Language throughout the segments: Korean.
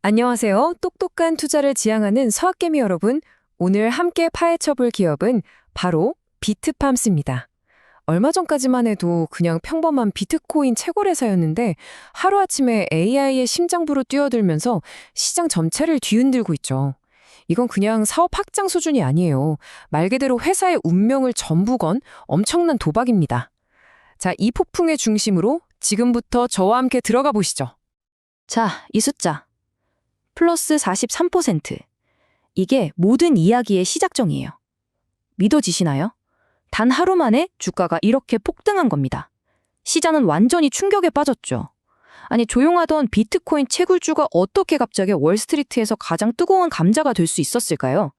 안녕하세요. 똑똑한 투자를 지향하는 서학개미 여러분. 오늘 함께 파헤쳐볼 기업은 바로 비트팜스입니다. 얼마 전까지만 해도 그냥 평범한 비트코인 채굴회사였는데 하루아침에 AI의 심장부로 뛰어들면서 시장 전체를 뒤흔들고 있죠. 이건 그냥 사업 확장 수준이 아니에요. 말 그대로 회사의 운명을 전부 건 엄청난 도박입니다. 자, 이 폭풍의 중심으로 지금부터 저와 함께 들어가 보시죠. 자, 이 숫자. 플러스 43%. 이게 모든 이야기의 시작점이에요. 믿어지시나요? 단 하루 만에 주가가 이렇게 폭등한 겁니다. 시장은 완전히 충격에 빠졌죠. 아니, 조용하던 비트코인 채굴주가 어떻게 갑자기 월스트리트에서 가장 뜨거운 감자가 될 수 있었을까요?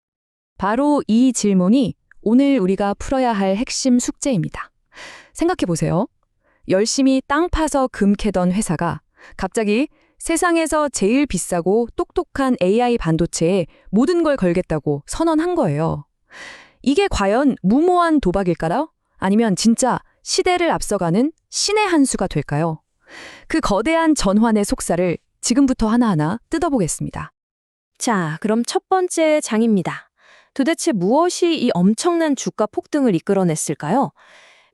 바로 이 질문이 오늘 우리가 풀어야 할 핵심 숙제입니다. 생각해보세요. 열심히 땅 파서 금 캐던 회사가 갑자기 세상에서 제일 비싸고 똑똑한 AI 반도체에 모든 걸 걸겠다고 선언한 거예요. 이게 과연 무모한 도박일까요? 아니면 진짜 시대를 앞서가는 신의 한 수가 될까요? 그 거대한 전환의 속살을 지금부터 하나하나 뜯어보겠습니다. 자, 그럼 첫 번째 장입니다. 도대체 무엇이 이 엄청난 주가 폭등을 이끌어냈을까요?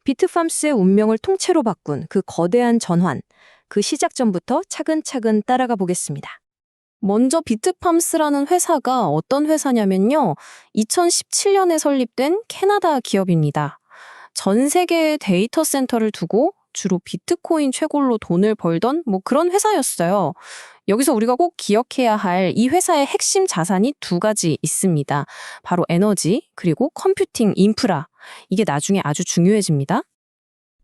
비트팜스의 운명을 통째로 바꾼 그 거대한 전환, 그 시작점부터 차근차근 따라가 보겠습니다. 먼저 비트팜스라는 회사가 어떤 회사냐면요. 2017년에 설립된 캐나다 기업입니다. 전 세계에 데이터 센터를 두고 주로 비트코인 채굴로 돈을 벌던 그런 회사였어요. 여기서 우리가 꼭 기억해야 할 이 회사의 핵심 자산이 두 가지 있습니다. 바로 에너지 그리고 컴퓨팅 인프라. 이게 나중에 아주 중요해집니다.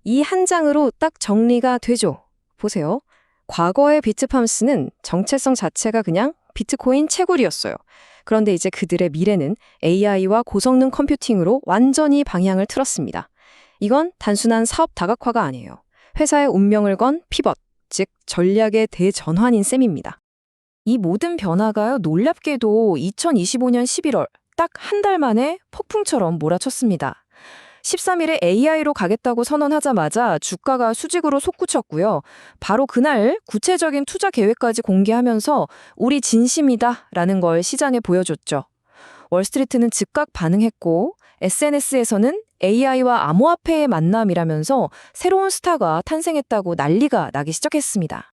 이 한 장으로 딱 정리가 되죠. 보세요. 과거의 비트팜스는 정체성 자체가 그냥 비트코인 채굴이었어요. 그런데 이제 그들의 미래는 AI와 고성능 컴퓨팅으로 완전히 방향을 틀었습니다. 이건 단순한 사업 다각화가 아니에요. 회사의 운명을 건 피벗, 즉 전략의 대전환인 셈입니다. 이 모든 변화가요, 놀랍게도 2025년 11월 딱 한 달 만에 폭풍처럼 몰아쳤습니다. 13일에 AI로 가겠다고 선언하자마자 주가가 수직으로 솟구쳤고요. 바로 그날 구체적인 투자 계획까지 공개하면서 우리 진심이다라는 걸 시장에 보여줬죠. 월스트리트는 즉각 반응했고 SNS에서는 AI와 암호화폐의 만남이라면서 새로운 스타가 탄생했다고 난리가 나기 시작했습니다.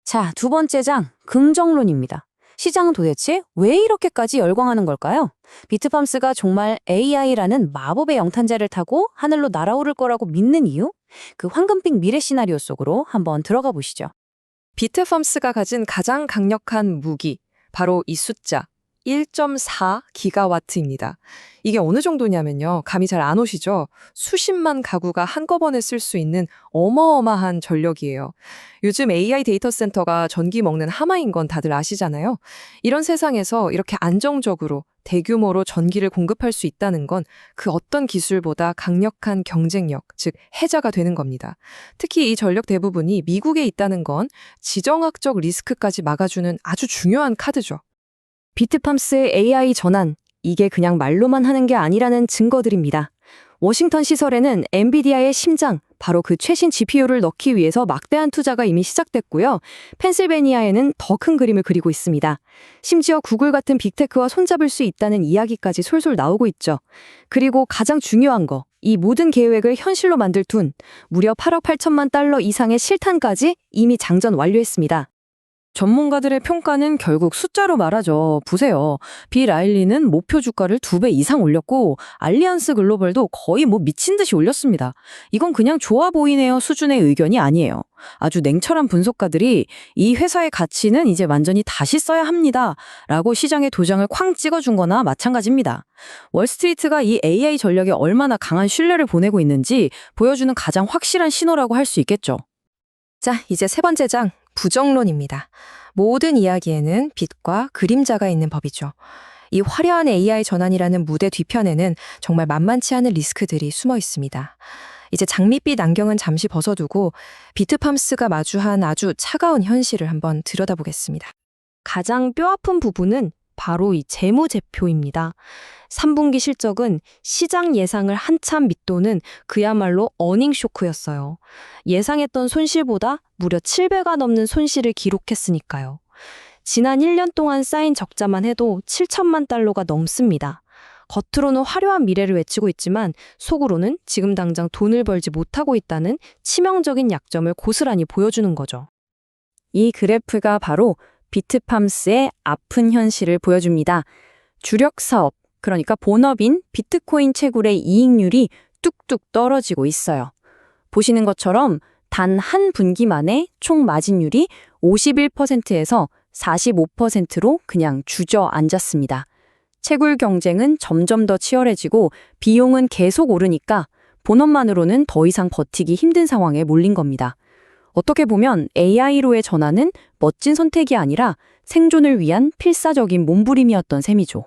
자, 두 번째 장, 긍정론입니다. 시장은 도대체 왜 이렇게까지 열광하는 걸까요? 비트팜스가 정말 AI라는 마법의 영탄제를 타고 하늘로 날아오를 거라고 믿는 이유? 그 황금빛 미래 시나리오 속으로 한번 들어가 보시죠. 비트팜스가 가진 가장 강력한 무기, 바로 이 숫자 1.4 기가와트입니다. 이게 어느 정도냐면요. 감이 잘 안 오시죠? 수십만 가구가 한꺼번에 쓸 수 있는 어마어마한 전력이에요. 요즘 AI 데이터 센터가 전기 먹는 하마인 건 다들 아시잖아요. 이런 세상에서 이렇게 안정적으로 대규모로 전기를 공급할 수 있다는 건 그 어떤 기술보다 강력한 경쟁력, 즉 해자가 되는 겁니다. 특히 이 전력 대부분이 미국에 있다는 건 지정학적 리스크까지 막아주는 아주 중요한 카드죠. 비트팜스의 AI 전환, 이게 그냥 말로만 하는 게 아니라는 증거들입니다. 워싱턴 시설에는 엔비디아의 심장, 바로 그 최신 GPU를 넣기 위해서 막대한 투자가 이미 시작됐고요. 펜실베니아에는 더 큰 그림을 그리고 있습니다. 심지어 구글 같은 빅테크와 손잡을 수 있다는 이야기까지 솔솔 나오고 있죠. 그리고 가장 중요한 거, 이 모든 계획을 현실로 만들 돈, 무려 8억 8천만 달러 이상의 실탄까지 이미 장전 완료했습니다. 전문가들의 평가는 결국 숫자로 말하죠. 보세요. 빌 아일리는 목표 주가를 2배 이상 올렸고 알리안스 글로벌도 거의 미친 듯이 올렸습니다. 이건 그냥 좋아 보이네요 수준의 의견이 아니에요. 아주 냉철한 분석가들이 이 회사의 가치는 이제 완전히 다시 써야 합니다. 라고 시장에 도장을 쾅 찍어준 거나 마찬가지입니다. 월스트리트가 이 AI 전략에 얼마나 강한 신뢰를 보내고 있는지 보여주는 가장 확실한 신호라고 할 수 있겠죠. 자, 이제 세 번째 장. 부정론입니다. 모든 이야기에는 빛과 그림자가 있는 법이죠. 이 화려한 AI 전환이라는 무대 뒤편에는 정말 만만치 않은 리스크들이 숨어 있습니다. 이제 장밋빛 안경은 잠시 벗어두고 비트팜스가 마주한 아주 차가운 현실을 한번 들여다보겠습니다. 가장 뼈아픈 부분은 바로 이 재무제표입니다. 3분기 실적은 시장 예상을 한참 밑도는 그야말로 어닝 쇼크였어요. 예상했던 손실보다 무려 7배가 넘는 손실을 기록했으니까요. 지난 1년 동안 쌓인 적자만 해도 7천만 달러가 넘습니다. 겉으로는 화려한 미래를 외치고 있지만 속으로는 지금 당장 돈을 벌지 못하고 있다는 치명적인 약점을 고스란히 보여주는 거죠. 이 그래프가 바로 비트팜스의 아픈 현실을 보여줍니다. 주력 사업, 그러니까 본업인 비트코인 채굴의 이익률이 뚝뚝 떨어지고 있어요. 보시는 것처럼 단 한 분기만에 총 마진율이 51%에서 45%로 그냥 주저앉았습니다. 채굴 경쟁은 점점 더 치열해지고 비용은 계속 오르니까 본업만으로는 더 이상 버티기 힘든 상황에 몰린 겁니다. 어떻게 보면 AI로의 전환은 멋진 선택이 아니라 생존을 위한 필사적인 몸부림이었던 셈이죠.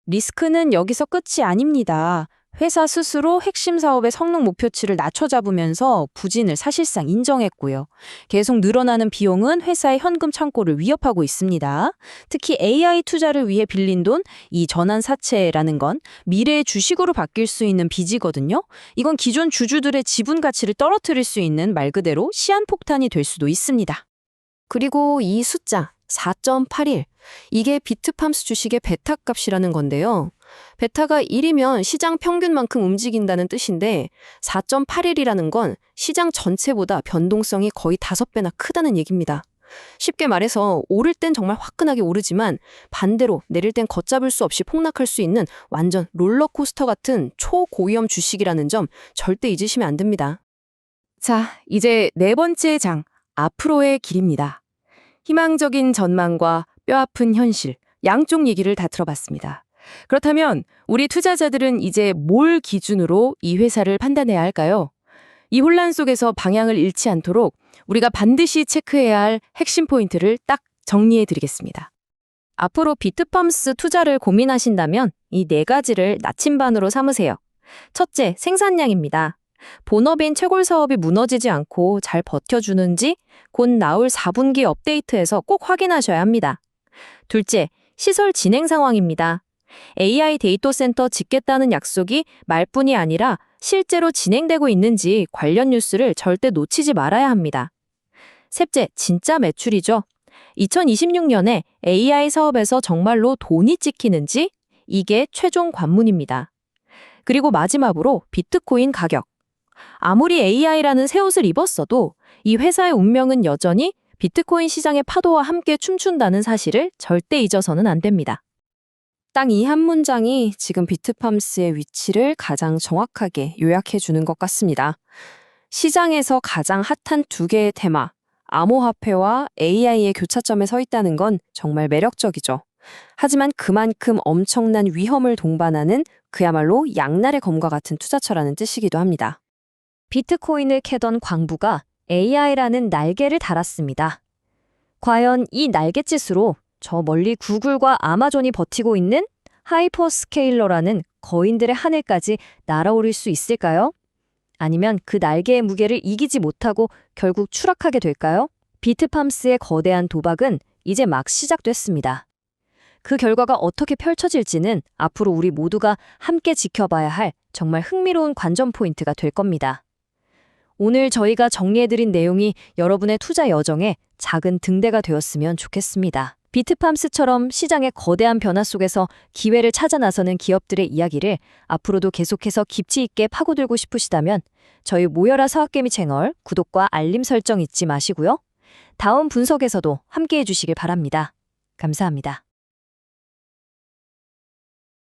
리스크는 여기서 끝이 아닙니다. 회사 스스로 핵심 사업의 성능 목표치를 낮춰 잡으면서 부진을 사실상 인정했고요. 계속 늘어나는 비용은 회사의 현금 창고를 위협하고 있습니다. 특히 AI 투자를 위해 빌린 돈, 이 전환 사채라는 건 미래의 주식으로 바뀔 수 있는 빚이거든요. 이건 기존 주주들의 지분 가치를 떨어뜨릴 수 있는 말 그대로 시한폭탄이 될 수도 있습니다. 그리고 이 숫자 4.81, 이게 비트팜스 주식의 베타 값이라는 건데요. 베타가 1이면 시장 평균만큼 움직인다는 뜻인데 4.81이라는 건 시장 전체보다 변동성이 거의 5배나 크다는 얘기입니다. 쉽게 말해서 오를 땐 정말 화끈하게 오르지만 반대로 내릴 땐 걷잡을 수 없이 폭락할 수 있는 완전 롤러코스터 같은 초고위험 주식이라는 점 절대 잊으시면 안 됩니다. 자, 이제 네 번째 장, 앞으로의 길입니다. 희망적인 전망과 뼈아픈 현실, 양쪽 얘기를 다 들어봤습니다. 그렇다면 우리 투자자들은 이제 뭘 기준으로 이 회사를 판단해야 할까요? 이 혼란 속에서 방향을 잃지 않도록 우리가 반드시 체크해야 할 핵심 포인트를 딱 정리해 드리겠습니다. 앞으로 비트팜스 투자를 고민하신다면 이 네 가지를 나침반으로 삼으세요. 첫째, 생산량입니다. 본업인 채굴 사업이 무너지지 않고 잘 버텨주는지 곧 나올 4분기 업데이트에서 꼭 확인하셔야 합니다. 둘째, 시설 진행 상황입니다. AI 데이터 센터 짓겠다는 약속이 말뿐이 아니라 실제로 진행되고 있는지 관련 뉴스를 절대 놓치지 말아야 합니다. 셋째, 진짜 매출이죠. 2026년에 AI 사업에서 정말로 돈이 찍히는지 이게 최종 관문입니다. 그리고 마지막으로 비트코인 가격. 아무리 AI라는 새 옷을 입었어도 이 회사의 운명은 여전히 비트코인 시장의 파도와 함께 춤춘다는 사실을 절대 잊어서는 안 됩니다. 딱 이 한 문장이 지금 비트팜스의 위치를 가장 정확하게 요약해 주는 것 같습니다. 시장에서 가장 핫한 두 개의 테마, 암호화폐와 AI의 교차점에 서 있다는 건 정말 매력적이죠. 하지만 그만큼 엄청난 위험을 동반하는 그야말로 양날의 검과 같은 투자처라는 뜻이기도 합니다. 비트코인을 캐던 광부가 AI라는 날개를 달았습니다. 과연 이 날갯짓으로 저 멀리 구글과 아마존이 버티고 있는 하이퍼스케일러라는 거인들의 하늘까지 날아오를 수 있을까요? 아니면 그 날개의 무게를 이기지 못하고 결국 추락하게 될까요? 비트팜스의 거대한 도박은 이제 막 시작됐습니다. 그 결과가 어떻게 펼쳐질지는 앞으로 우리 모두가 함께 지켜봐야 할 정말 흥미로운 관전 포인트가 될 겁니다. 오늘 저희가 정리해드린 내용이 여러분의 투자 여정에 작은 등대가 되었으면 좋겠습니다. 비트팜스처럼 시장의 거대한 변화 속에서 기회를 찾아 나서는 기업들의 이야기를 앞으로도 계속해서 깊이 있게 파고들고 싶으시다면 저희 모여라 사학개미 채널 구독과 알림 설정 잊지 마시고요. 다음 분석에서도 함께해 주시길 바랍니다. 감사합니다.